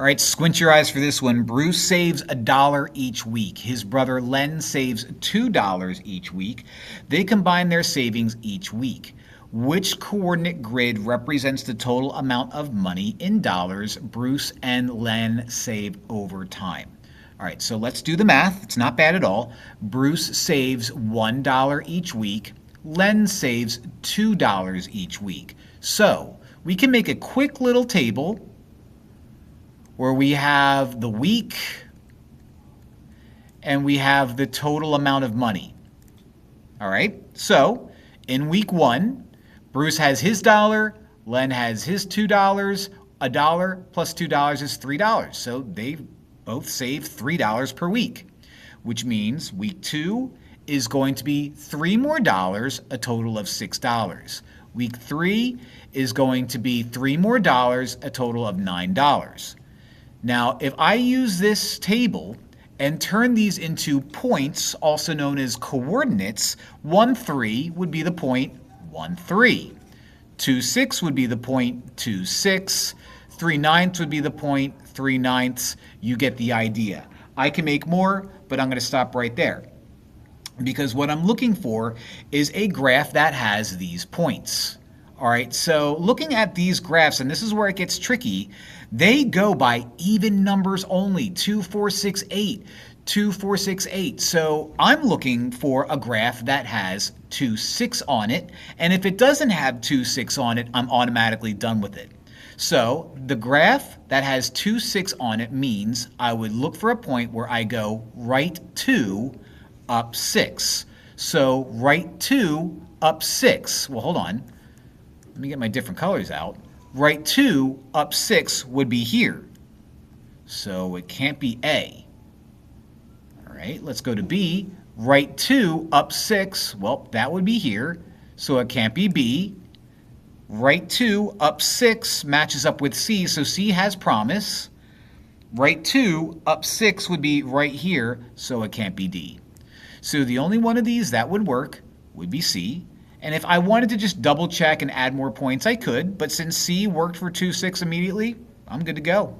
All right, squint your eyes for this one. Bruce saves $1 each week. His brother Len saves $2 each week. They combine their savings each week. Which coordinate grid represents the total amount of money in dollars Bruce and Len save over time? All right, so let's do the math. It's not bad at all. Bruce saves $1 each week. Len saves $2 each week. So we can make a quick little table where we have the week and we have the total amount of money. All right, so in week 1, Bruce has his $1, Len has his $2. $1 plus $2 is $3. So they both save $3 per week, which means week 2 is going to be $3 more, a total of $6. Week 3 is going to be $3 more, a total of $9. Now, if I use this table and turn these into points, also known as coordinates, 1, 3 would be the point 1, 3. 2, 6 would be the point 2, 6. 3, 9ths would be the point 3, 9ths. You get the idea. I can make more, but I'm going to stop right there, because what I'm looking for is a graph that has these points. All right, so looking at these graphs, and this is where it gets tricky, they go by even numbers only, 2, 4, 6, 8, 2, 4, 6, 8. So I'm looking for a graph that has 2, 6 on it, and if it doesn't have 2, 6 on it, I'm automatically done with it. So the graph that has 2, 6 on it means I would look for a point where I go right 2, up 6. So right 2, up 6. Well, hold on. Let me get my different colors out. Right 2, up 6 would be here. So it can't be A. All right, let's go to B. Right 2, up 6. Well, that would be here. So it can't be B. Right 2, up 6 matches up with C. So C has promise. Right 2, up 6 would be right here. So it can't be D. So the only one of these that would work would be C. And if I wanted to just double check and add more points, I could. But since C worked for 2, 6 immediately, I'm good to go.